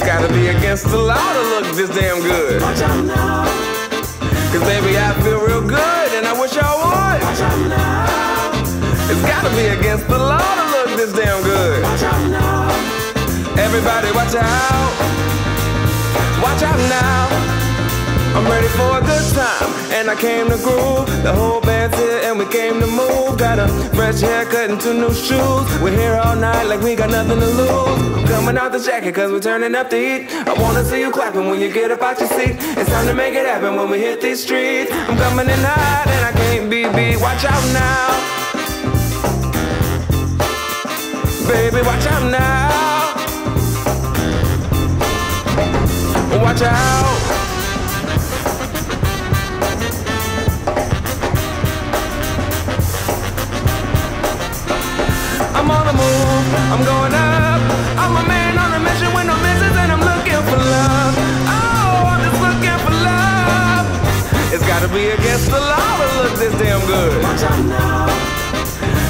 It's gotta be against the law to look this damn good. Watch out now. Cause baby, I feel real good and I wish I would. Watch out now. It's gotta be against the law to look this damn good. Watch out now. Everybody watch out. Watch out now. I'm ready for a good time, and I came to groove. The whole band's here and we came to move. Got a fresh haircut and 2 new shoes. We're here all night like we got nothing to lose. I'm coming out the jacket cause we're turning up the heat. I wanna see you clapping when you get up out your seat. It's time to make it happen when we hit these streets. I'm coming in hot and I can't be beat. Watch out now. Baby, watch out now. Watch out. I'm on the move, I'm going up. I'm a man on a mission with no missions and I'm looking for love. Oh, I'm just looking for love. It's gotta be against the law to look this damn good. Watch out now.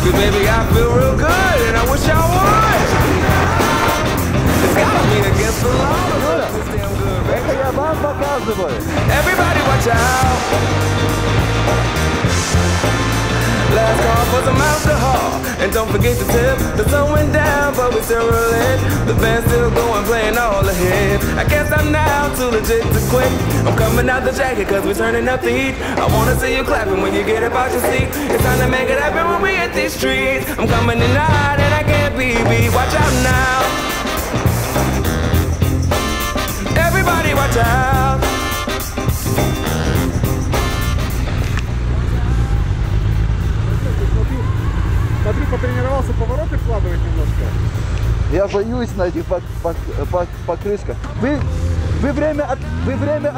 Cause baby, I feel real good and I wish I would. It's gotta be against the law to look this damn good, baby. Everybody watch out. Last call for some alcohol, and don't forget to tip. The sun went down, but we still rolling. The band's still going, playing all the hits. I guess I'm now too legit to quit. I'm coming out the jacket cause we're turning up the heat. I wanna see you clapping when you get up out your seat. It's time to make it happen when we hit these streets. I'm coming in hot and I can't be beat. Watch out now. Everybody watch out. Смотри, потренировался повороты вкладывать немножко. Я боюсь на этих покрышках. Вы время от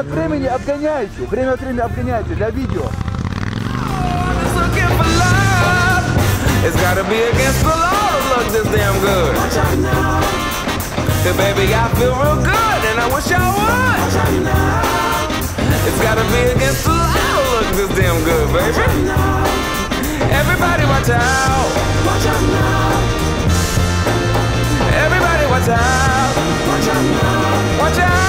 времени обгоняете. Время от времени обгоняете для видео. It's gotta be against the law to look this damn good. Watch out now. Hey baby, I feel real good and I wish I would. Watch out now. It's gotta be against the law to look this damn good, baby. Watch out now. Everybody watch out. Watch out now. Everybody watch out. Watch out now. Watch out.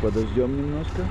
Подождем немножко.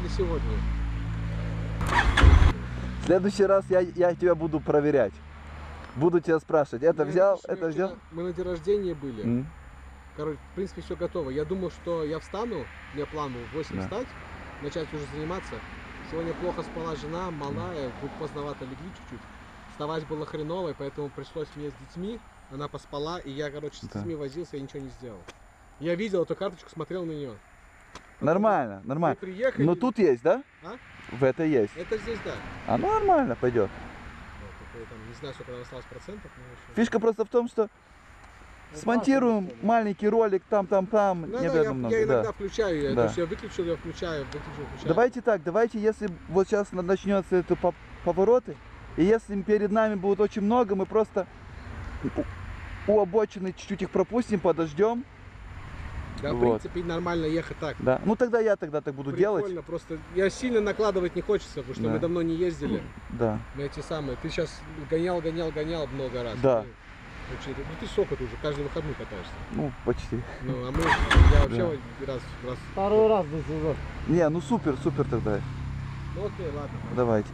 для сегодня. В следующий раз я тебя буду проверять. Буду тебя спрашивать, это взял, это взял? Мы на день рождения были. Короче, в принципе, все готово. Я думал, что я встану, у меня план был в 8 встать, начать уже заниматься. Сегодня плохо спала жена, малая, поздновато легли чуть-чуть. Вставать было хреново, и поэтому пришлось мне с детьми. Она поспала, и я, короче, с детьми возился, я ничего не сделал. Я видел эту карточку, смотрел на нее. Нормально, нормально. Приехали. Но тут есть, да? А? В это есть. Это здесь, да. А ну нормально пойдет. Вот, там, не знаю, сколько там осталось процентов. Но Фишка просто в том, что смонтируем маленький ролик там, ну, не да, много. Я иногда включаю, да. то есть я выключил, я включаю. Давайте так, давайте, если вот сейчас начнется это повороты, и если перед нами будет очень много, мы просто у обочины чуть-чуть их пропустим, подождем. Да, вот. в принципе, нормально ехать так. Да. Ну тогда я так буду делать. Прикольно, просто я сильно накладывать не хочется, потому что мы давно не ездили. Да. На эти самые. Ты сейчас гонял много раз. Да. Ну ты сколько ты уже каждый выходной катаешься? Ну, почти. Ну, а я вообще раз. Второй раз за сезон. Не, ну супер тогда. Ну окей, ладно. Давайте.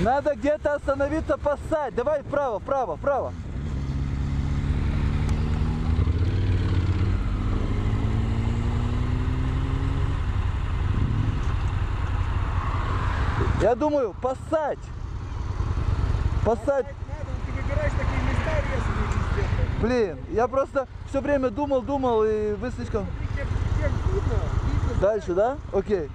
Надо где-то остановиться, поссать. Давай вправо, вправо, вправо. Я думаю, поссать. Поссать. Ты выбираешь такие места резкие. Блин, я просто все время думал, и вы слишком... Видно. Дальше, да? Окей.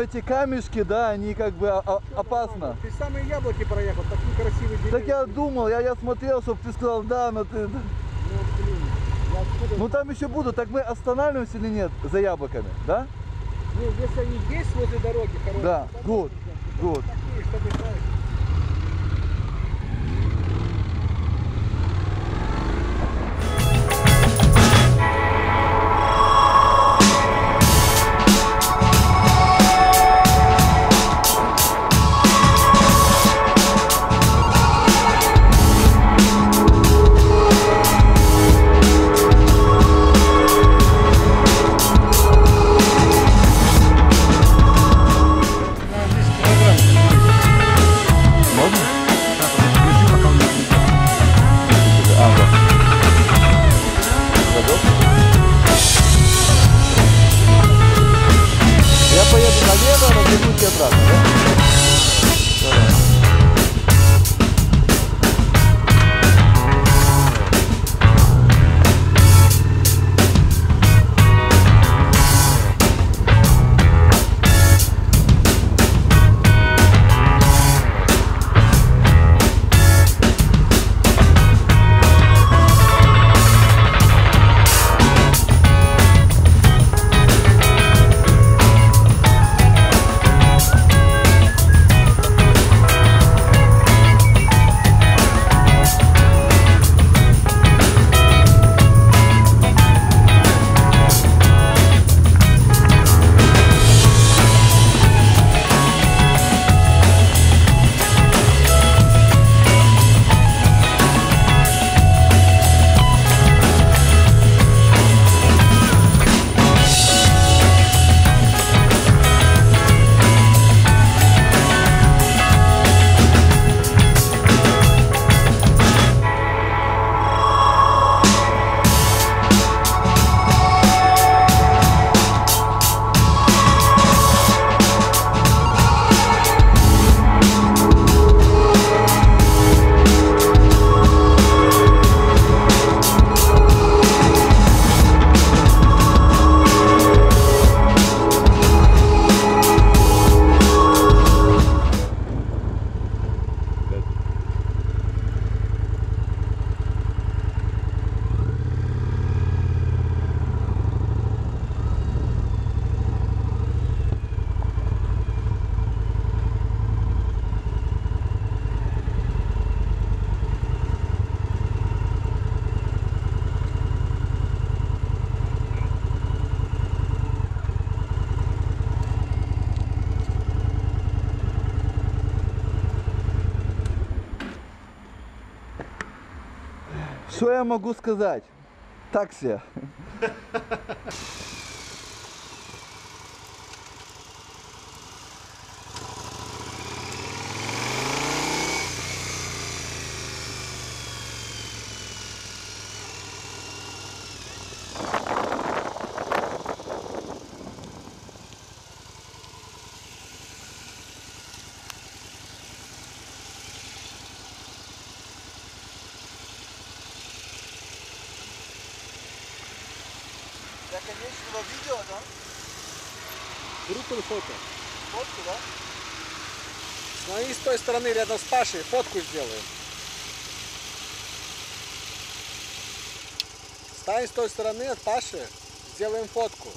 эти камешки, да, они как бы опасно. Ты самые яблоки проехал, такие красивые деревья. Так я думал, я смотрел, чтобы ты сказал, да, но ты... Ну, блин, я откуда... Ну там еще будут, так мы останавливаемся или нет за яблоками, да? Ну, если они есть возле дороги, хорошие. Да, good. Такие, чтобы, знаешь, Я поеду налево, развернусь и обратно, да? Давай. Что я могу сказать? Такси. Для конечного видео, да? группу или фото. Фотку, да? Смотри, с той стороны рядом с Пашей фотку сделаем. Стань с той стороны от Паши, сделаем фотку.